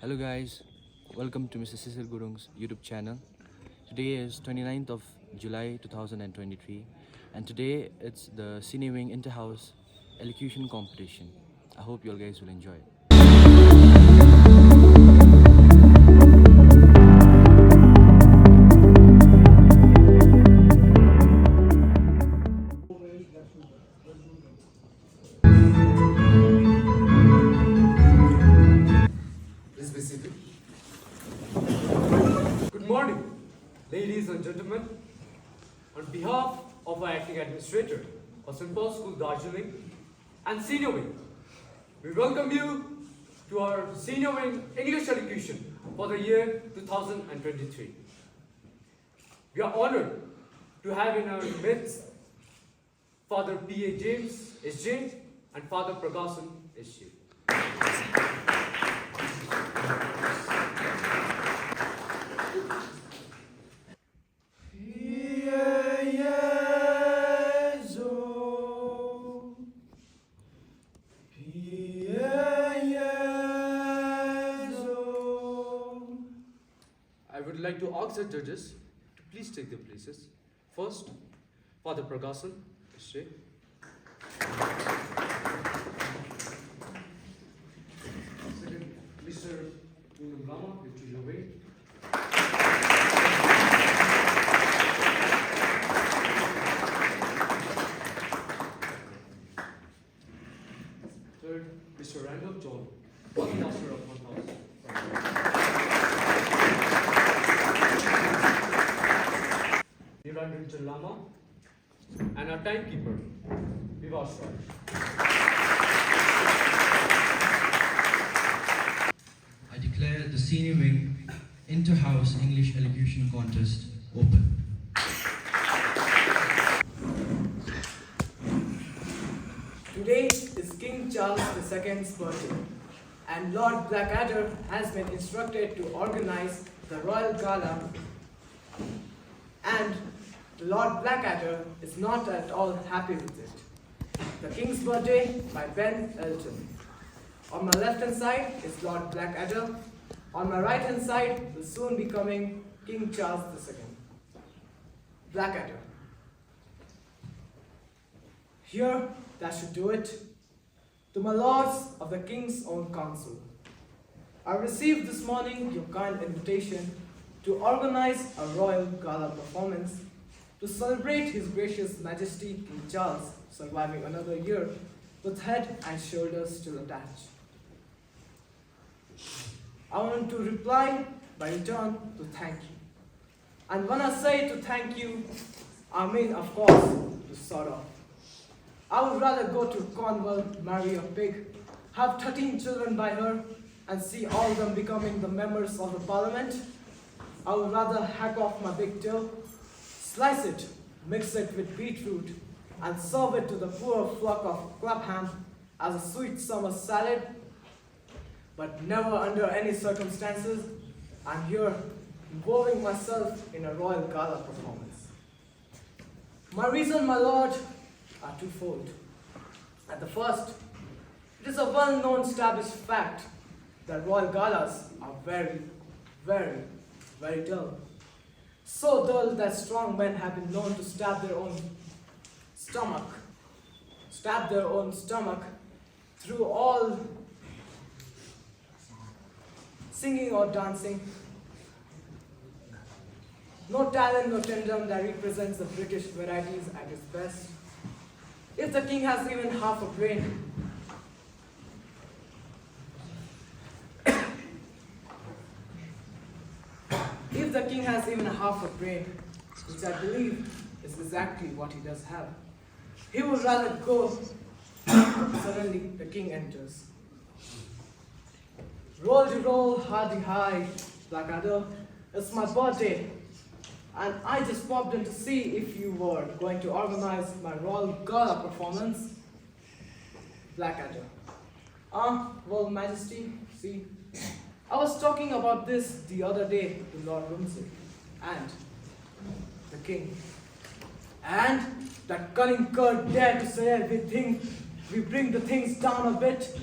Hello guys, welcome to Mr. Cecil Gurung's YouTube channel. Today is 29th of July 2023 and today it's the Cine Wing Inter-House Elocution competition. I hope you all guys will enjoy it. Good morning, ladies and gentlemen. On behalf of our acting administrator for St. Paul's School Darjeeling and Senior Wing, we welcome you to our Senior Wing English Elocution for the year 2023. We are honored to have in our midst Father P.A. James S.J. and Father Pragasan S.J. I would like to ask the judges to please take their places. First, Father Pragasan, S.J. Second, Mr. William Lama, Mr. Jove. Third, Mr. Randolph John, Master of 1000. Niranjan Lama, and our timekeeper, Vivash Raj. I declare the Senior Wing Inter-House English Elocution Contest open. Today is King Charles II's birthday, and Lord Blackadder has been instructed to organize the Royal Gala, and Lord Blackadder is not at all happy with it. The King's Birthday by Ben Elton. On my left hand side is Lord Blackadder. On my right hand side will soon be coming King Charles II. Blackadder. Here, that should do it. To my lords of the King's Own Council, I received this morning your kind invitation to organize a royal gala performance to celebrate His Gracious Majesty King Charles surviving another year with head and shoulders still attached. I want to reply by return to thank you. And when I say to thank you, I mean, of course, to sort of. I would rather go to Cornwall, marry a pig, have 13 children by her, and see all of them becoming the members of the parliament. I would rather hack off my big toe, slice it, mix it with beetroot, and serve it to the poor flock of Clapham as a sweet summer salad. But never under any circumstances, I'm here involving myself in a royal gala performance. My reason, my lord, are twofold. At the first, it is a well-known established fact that royal galas are very, very, very dull. So dull that strong men have been known to stab their own stomach through all singing or dancing. No talent, no tandem that represents the British varieties at its best. If the king has even half a brain, which I believe is exactly what he does have, he would rather go. Suddenly the king enters. Roll, hardy high, Blackadder, it's my birthday, and I just popped in to see if you were going to organize my royal gala performance. Blackadder. Well, Majesty, see, I was talking about this the other day to Lord Rumsey and the king. And that cunning cur dared to say we bring the things down a bit.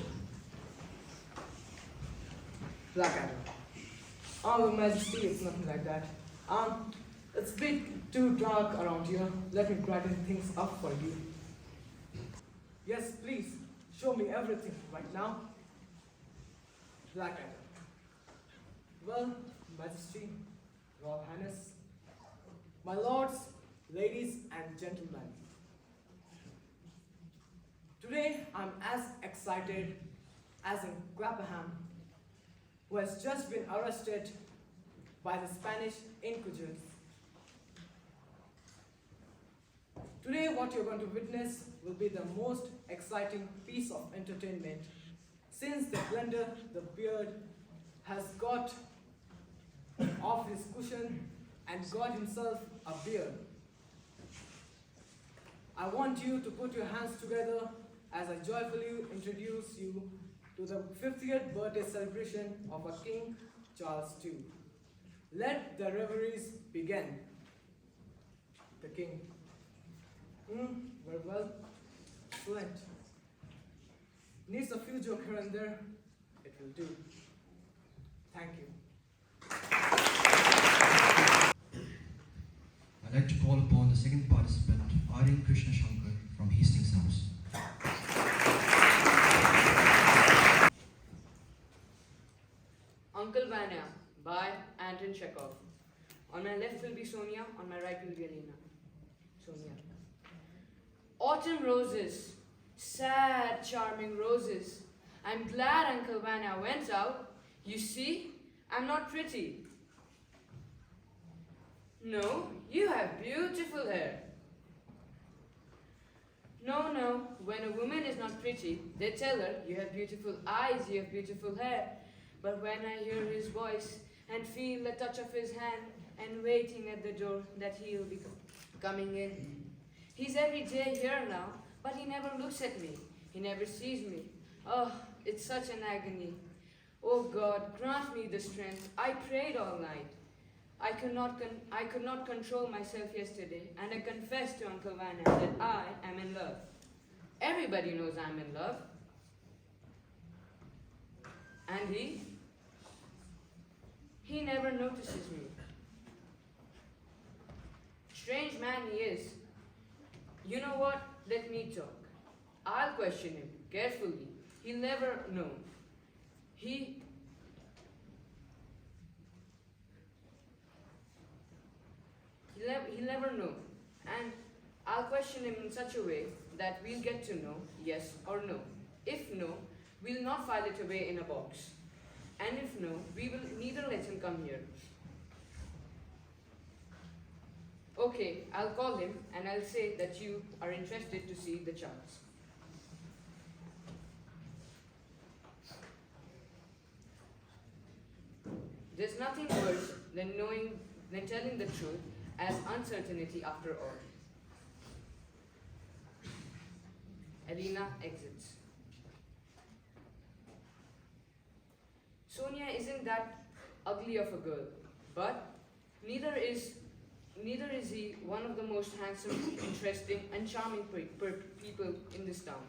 Blackadder. Your Majesty, it's nothing like that. It's a bit too dark around here. Let me brighten things up for you. Yes, please, show me everything right now. Blackadder. Well, Majesty, Royal Highness, my lords, ladies and gentlemen. Today I'm as excited as in Clapham, who has just been arrested by the Spanish Inquisitors. Today what you're going to witness will be the most exciting piece of entertainment, since the blender, the beard, has got off his cushion and got himself a beard. I want you to put your hands together as I joyfully introduce you to the 50th birthday celebration of our King Charles II. Let the reveries begin. The King. Very well. Excellent. Needs a few jokes here and there. It will do. Thank you. I'd like to call upon the second participant, Aryan Krishna Shankar from Hasting House. Uncle Vanya by Anton Chekhov. On my left will be Sonia, on my right will be Alina. Sonia. Autumn roses, sad, charming roses. I'm glad Uncle Vanya went out. You see, I'm not pretty. No, you have beautiful hair. No, when a woman is not pretty, they tell her, you have beautiful eyes, you have beautiful hair. But when I hear his voice and feel the touch of his hand and waiting at the door that he'll be coming in. He's every day here now, but he never looks at me. He never sees me. Oh, it's such an agony. Oh God, grant me the strength. I prayed all night. I could not control myself yesterday, and I confessed to Uncle Vanya that I am in love. Everybody knows I'm in love. And he never notices me. Strange man he is. You know what? Let me talk. I'll question him carefully. He'll never know. He'll never know. And I'll question him in such a way that we'll get to know yes or no. If no, we'll not file it away in a box. And if no, we will neither let him come here. Okay, I'll call him and I'll say that you are interested to see the charts. There's nothing worse than telling the truth as uncertainty after all. Alina exits. Sonia isn't that ugly of a girl, but neither is he one of the most handsome, interesting, and charming people in this town.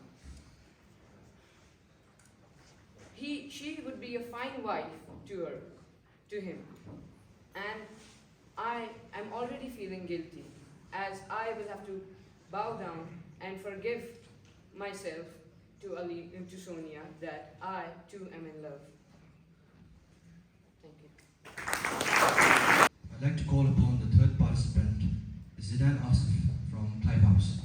She would be a fine wife to him, and I am already feeling guilty, as I will have to bow down and forgive myself to Sonia that I too am in love. Thank you. I'd like to call upon the third participant, Zidane Asif from Clive House.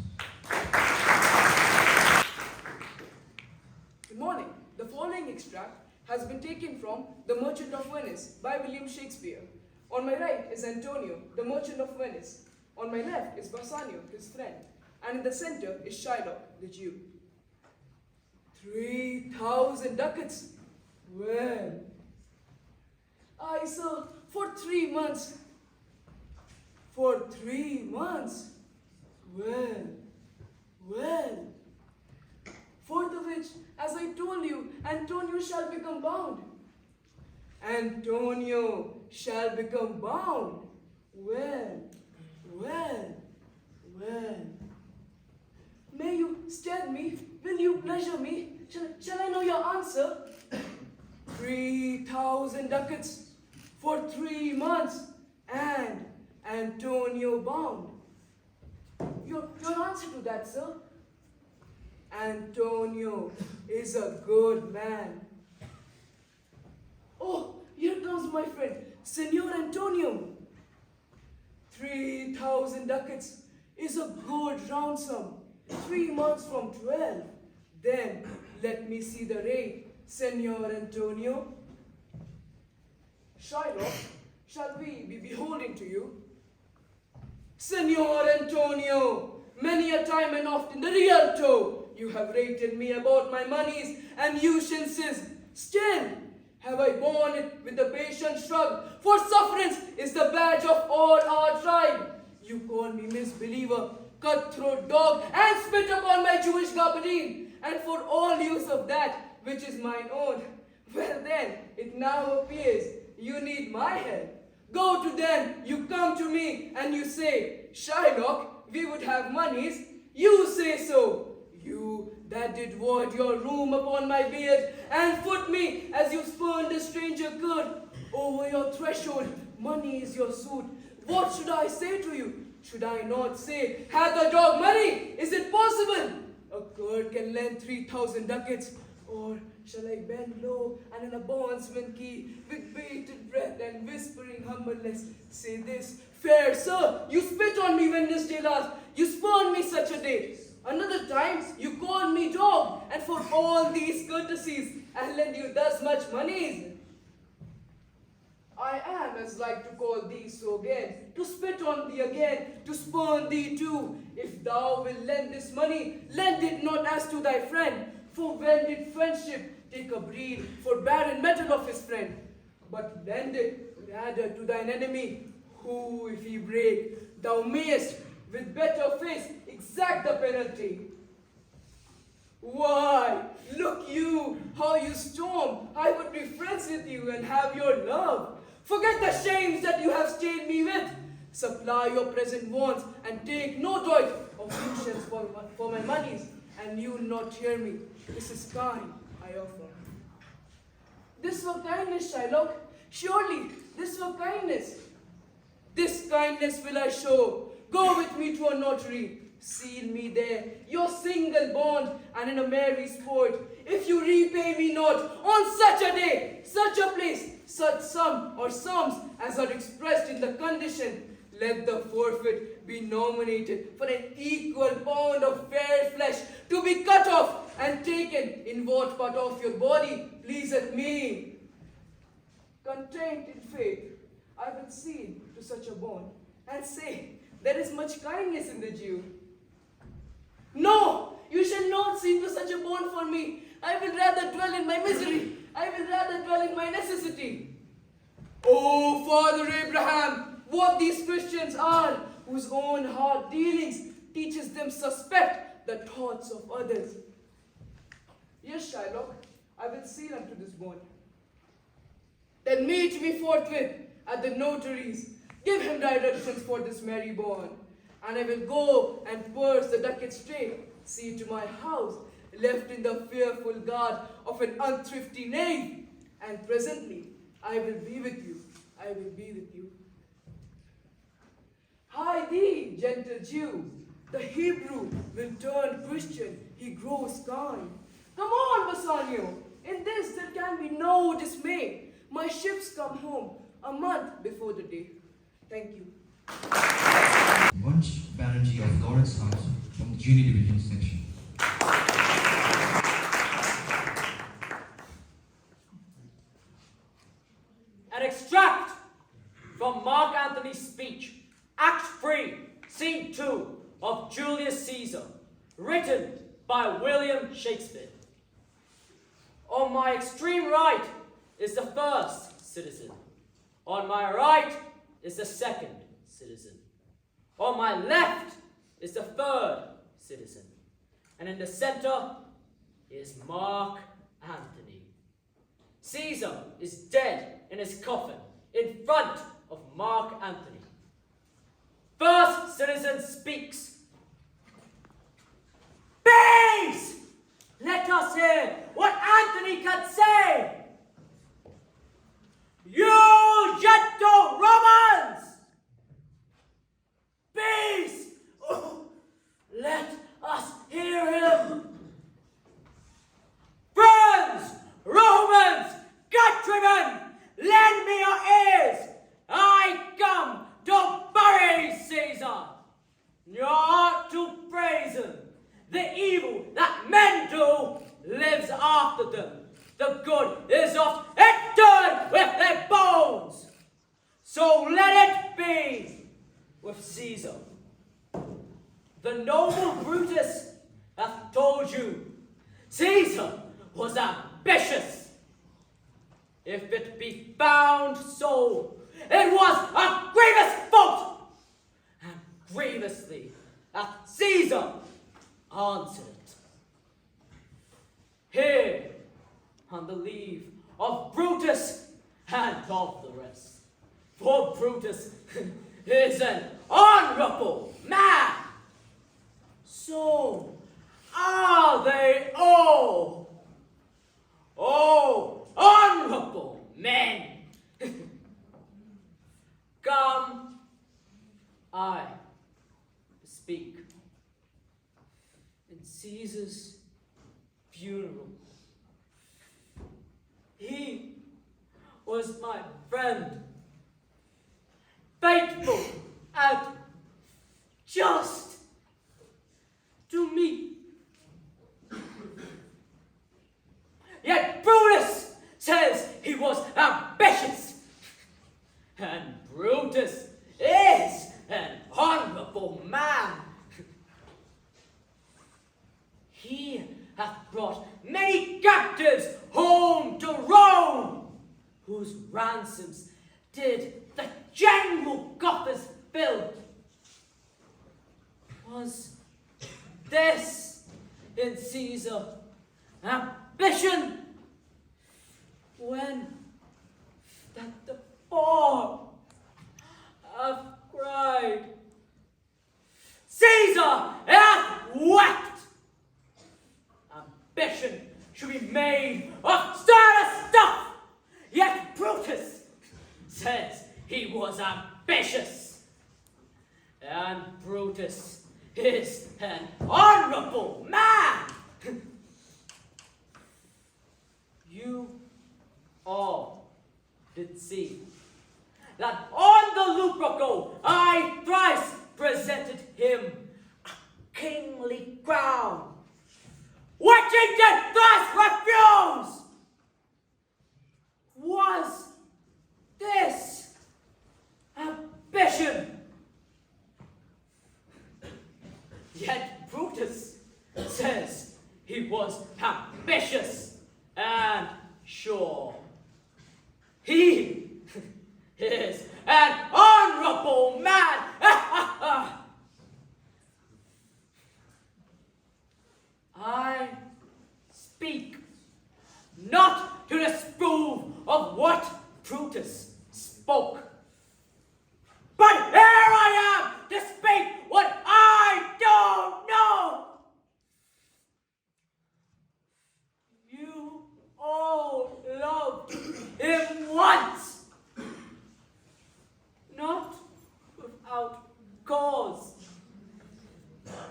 Good morning. The following extract has been taken from The Merchant of Venice by William Shakespeare. On my right is Antonio, the Merchant of Venice. On my left is Bassanio, his friend. And in the center is Shylock, the Jew. 3,000 ducats. Well, I saw for 3 months. For 3 months. Well. For the which, as I told you, Antonio shall become bound. Antonio shall become bound. Well. May you stab me? Will you pleasure me? Shall I know your answer? 3,000 ducats for 3 months, and Antonio bound. Your answer to that, sir? Antonio is a good man. Oh, here comes my friend, Senor Antonio. 3,000 ducats is a good round sum. 3 months from 12. Then let me see the rate, Senor Antonio. Shylock, shall we be beholden to you? Senor Antonio, many a time and oft in the Rialto, you have rated me about my monies and usances. Still, have I borne it with a patient shrug, for sufferance is the badge of all our tribe. You call me misbeliever, cutthroat dog, and spit upon my Jewish gabardine, and for all use of that which is mine own. Well then, it now appears you need my help. Go to them, you come to me, and you say, Shylock, we would have monies. You say so. You that did ward your room upon my beard, and foot me as you spurned a stranger could. Over your threshold, money is your suit. What should I say to you? Should I not say, hath a dog money? Is it possible? A cur can lend 3,000 ducats. Or shall I bend low and in a bondsman key, with bated breath and whispering humbleness, say this, fair sir, you spit on me Wednesday last, you spurned me such a day. Another time you called me dog, and for all these courtesies, I lend you thus much monies. I am as like to call thee so again, to spit on thee again, to spurn thee too. If thou wilt lend this money, lend it not as to thy friend, for when did friendship take a breed for barren metal of his friend? But lend it rather to thine enemy, who if he break, thou mayest with better face exact the penalty. Why, look you, how you storm. I would be friends with you and have your love. Forget the shames that you have stained me with. Supply your present wants and take no doit of useless for my monies. And you not hear me. This is kind, I offer. This were kindness, Shylock. Surely, this were kindness. This kindness will I show. Go with me to a notary. Seal me there, your single bond, and in a merry sport, if you repay me not on such a day, such a place, such sum or sums as are expressed in the condition, let the forfeit be nominated for an equal pound of fair flesh to be cut off and taken in what part of your body pleaseth me. Content in faith, I will seal to such a bond and say, there is much kindness in the Jew. No, you shall not seal to such a bond for me. I will rather dwell in my misery. I will rather dwell in my necessity. Oh, Father Abraham, what these Christians are, whose own hard dealings teaches them suspect the thoughts of others. Yes, Shylock, I will seal unto this bond. Then meet me forthwith at the notary's. Give him directions for this merry bond, and I will go and purse the ducat straight, see to my house, left in the fearful guard of an unthrifty knave, and presently I will be with you, I will be with you. Hie thee, gentle Jew, the Hebrew will turn Christian, he grows kind. Come on, Bassanio, in this there can be no dismay. My ships come home a month before the day. Thank you. Vansh Banerjee of Lawrence House from the Junior Division section. An extract from Mark Antony's speech, Act 3, Scene 2 of Julius Caesar, written by William Shakespeare. On my extreme right is the first citizen. On my right is the second citizen. On my left is the third citizen. And in the center is Mark Antony. Caesar is dead in his coffin in front of Mark Antony. First citizen speaks. Peace! Let us hear what Antony can say. me your ears! I come to bury Caesar, not to praise him. The evil that men do lives after them. The good is oft interred with their bones. So let it be with Caesar. The noble Brutus hath told you Caesar was ambitious. If it be found so, it was a grievous fault, and grievously hath Caesar answered. Here, on the leave of Brutus and of the rest, for Brutus is an honorable man, so are they all. Oh, honorable men! Come, I speak. In Caesar's funeral, he was my friend, faithful and just to me. Yet Brutus says he was ambitious, and Brutus is an honorable man. He hath brought many captives home to Rome, whose ransoms did the general coffers fill. Was this in Caesar ambition, when that the poor have cried, Caesar hath wept? Ambition should be made of sterner stuff, yet Brutus says he was ambitious, and Brutus is an honorable man. You all did see that on the Lupercal I thrice presented him a kingly crown, which he did thrice refuse. Was this ambition? Yet Brutus says he was ambitious and sure. He is an honorable man. I speak not to disprove of what Brutus spoke, but here I am to speak what I don't know. You all loved him once, not without cause.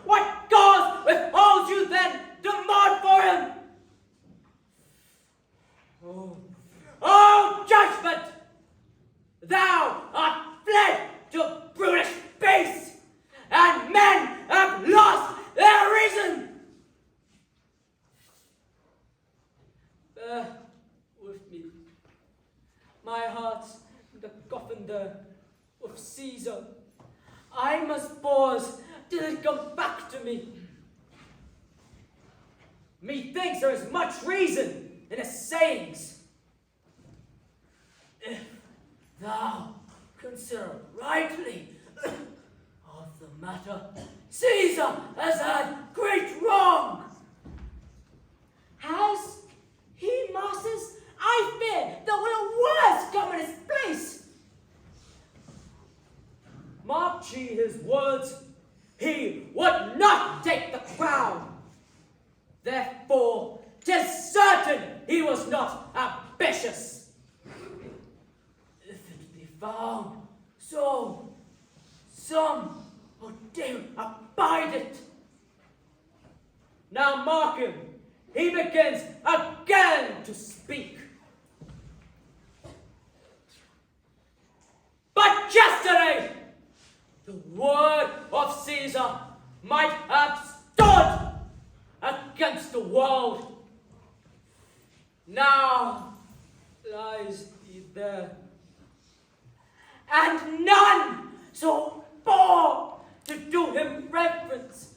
What cause withholds you then to mourn for him? Oh, judgment! Thou art fled to brutish base, and men have lost their reason. Bear with me. My heart's in the coffin there of Caesar. I must pause till it come back to me. Methinks there is much reason in his sayings. If thou consider rightly of the matter, Caesar has had great wrong. Has he, masters? I fear there will a worse come in his place. Mark ye his words, he would not take the crown. Therefore, 'tis certain he was not ambitious. If it be found so, some will dare abide it. Now mark him, he begins again to speak. might have stood against the world. Now lies he there, and none so poor to do him reverence.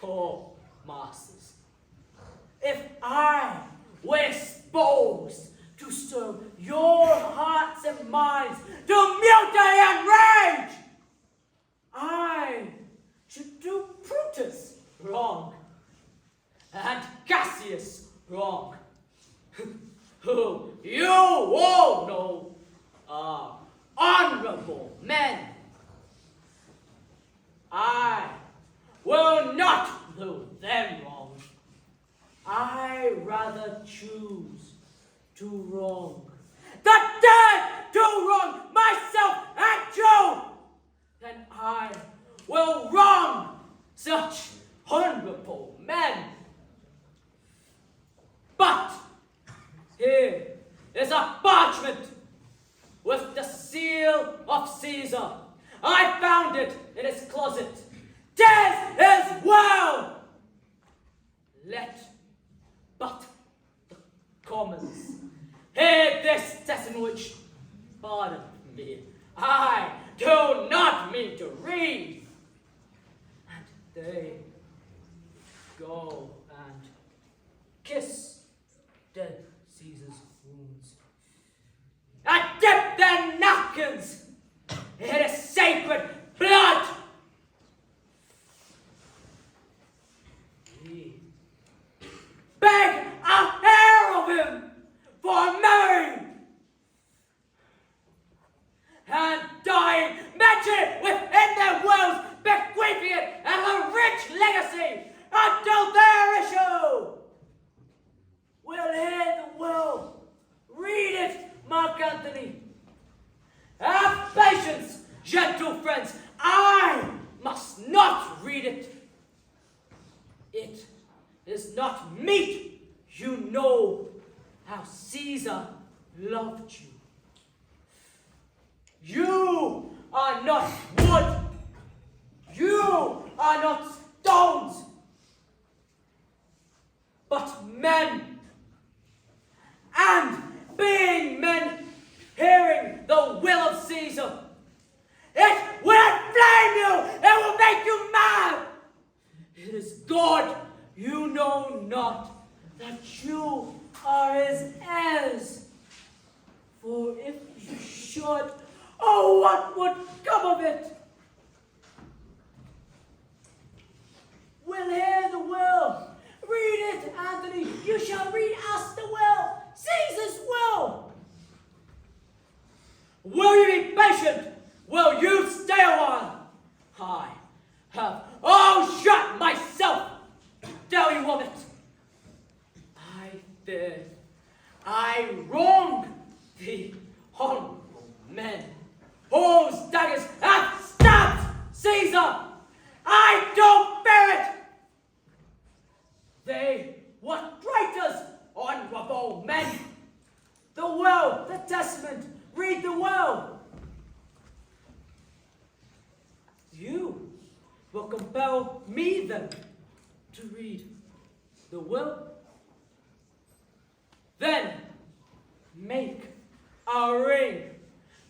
Oh, masters, if I were exposed to serve your hearts and minds to mutiny and rage, I should do Brutus wrong and Cassius wrong, who you all know are honorable men. I will not do them wrong. I rather choose to wrong the dead, to wrong myself and you, then I will wrong such honorable men. But here is a parchment with the seal of Caesar. I found it in his closet. 'Tis his will. Let but the commons hear this testimony, which, pardon me, I do not mean to read. And they go and kiss dead Caesar's wounds, and dip their napkins in his sacred blood. We beg a hair of him for memory, and dying mention within their wills, bequeathing it as a rich legacy until their issue. We'll hear the will. Read it, Mark Antony. Have patience, gentle friends. I must not read it. It is not meet. You know how Caesar loved you. You are not wood. You are not stones, but men. And being men, hearing the will of Caesar, it will inflame you, it will make you mad. It is God you know not that you are his heirs. For if you should, oh, what would come of it? We'll hear the will. Read it, Anthony. You shall read us the will. Caesar's will. Will you be patient? Will you stay a while? I have all shut myself to tell you of it. I fear I wronged the honorable men whose daggers have stabbed Caesar. I don't bear it. They were traitors, honorable men. The will, the testament, read the will. You will compel me then to read the will. Then make a ring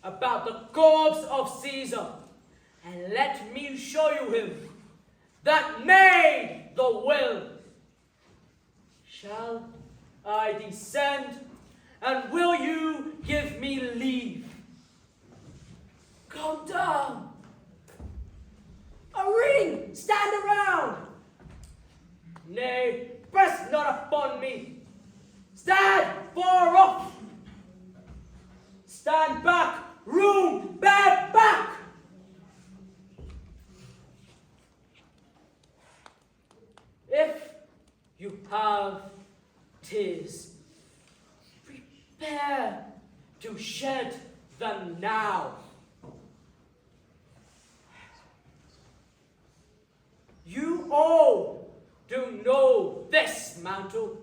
about the corpse of Caesar, and let me show you him that made the will. Shall I descend, and will you give me leave? Come down. A ring, stand around. Nay, press not upon me. Stand far off. Stand back, room, bed back. If you have tears, prepare to shed them now. You all do know this mantle.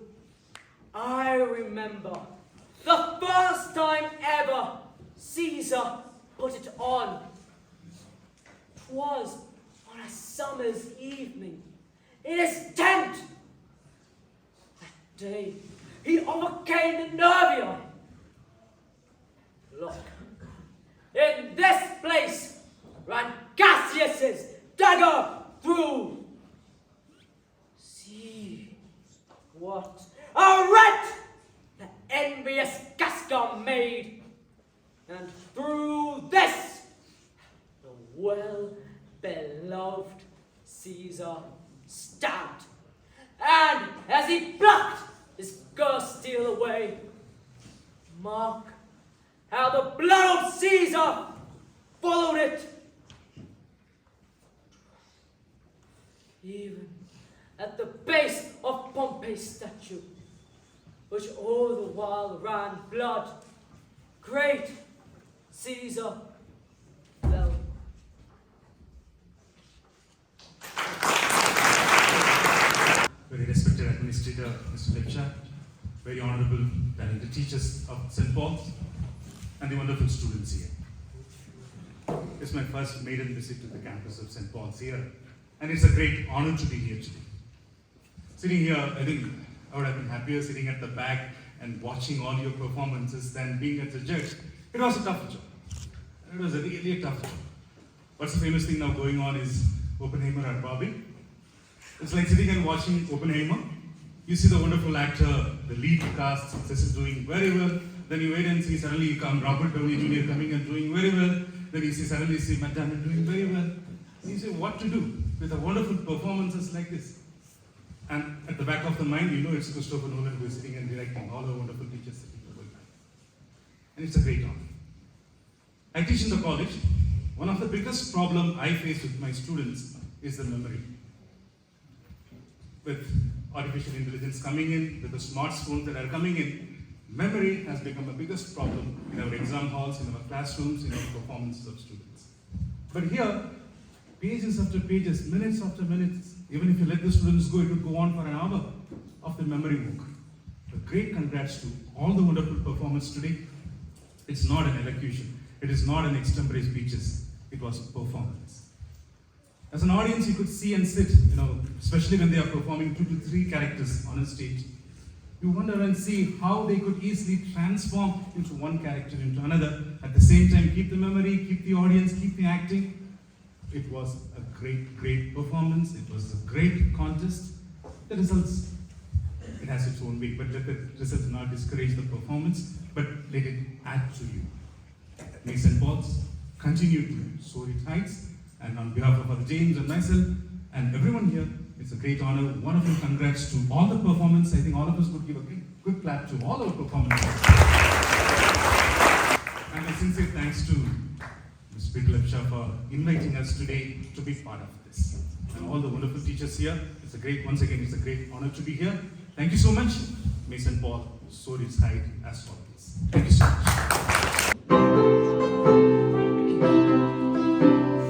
I remember the first time ever Caesar put it on. 'Twas on a summer's evening in his tent. That day he overcame the nervii. Look, in this place ran Cassius's dagger through. See what a rent the envious Gascon made, and through this the well-beloved Caesar stabbed, and as he plucked his cursed steel away, mark how the blood of Caesar followed it. Even at the base of Pompey's statue, which all the while ran blood, great Caesar fell. Very respected Administrator, Mr. Lepcha, very honorable talented teachers of St. Paul's, and the wonderful students here. It's my first maiden visit to the campus of St. Paul's here, and it's a great honor to be here today. Sitting here, I think I would have been happier sitting at the back and watching all your performances than being at the judge. It was a tough job. It was a really tough job. What's the famous thing now going on is Oppenheimer or Barbie. It's like sitting and watching Oppenheimer. You see the wonderful actor, the lead cast, success is doing very well. Then you wait and see suddenly you come Robert Downey Jr. coming and doing very well. Then you see suddenly see Matt Damon doing very well. And you say what to do with a wonderful performances like this. And at the back of the mind, you know it's Christopher Nolan who is sitting and directing all the wonderful teachers sitting over there. And it's a great honor. I teach in the college. One of the biggest problem I face with my students is the memory. With artificial intelligence coming in, with the smartphones that are coming in, memory has become a biggest problem in our exam halls, in our classrooms, in our performances of students. But here, pages after pages, minutes after minutes, even if you let the students go, it would go on for an hour of the memory work. A great congrats to all the wonderful performance today. It's not an elocution. It is not an extempore speeches. It was performance. As an audience, you could see and sit, especially when they are performing 2 to 3 characters on a stage. You wonder and see how they could easily transform into one character into another. At the same time, keep the memory, keep the audience, keep the acting. It was a great performance. It was a great contest. The results, it has its own weight, but let the results not discourage the performance, but let it add to you. May St. Paul's continue to soar its heights, and on behalf of Father James and myself and everyone here, it's a great honor. Wonderful congrats to all the performance. I think all of us would give a good clap to all our performances. And a sincere thanks to Mr. Lepcha for inviting us today to be part of this. And all the wonderful teachers here, once again, it's a great honor to be here. Thank you so much. May St. Paul soar its height as always. Thank you so much.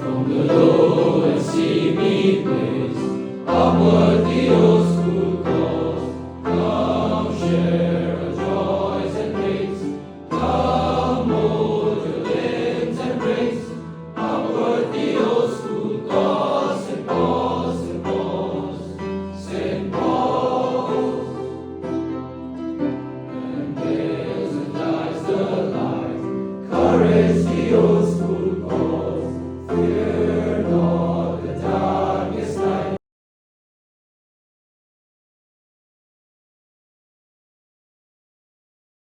From the low and seamy place, upward the old school calls. Come share our joys and pains. Come mold your limbs and brains. Upward the old school calls. St. Paul's, St. Paul's, St. Paul's. And there's and dies the light. Courage the old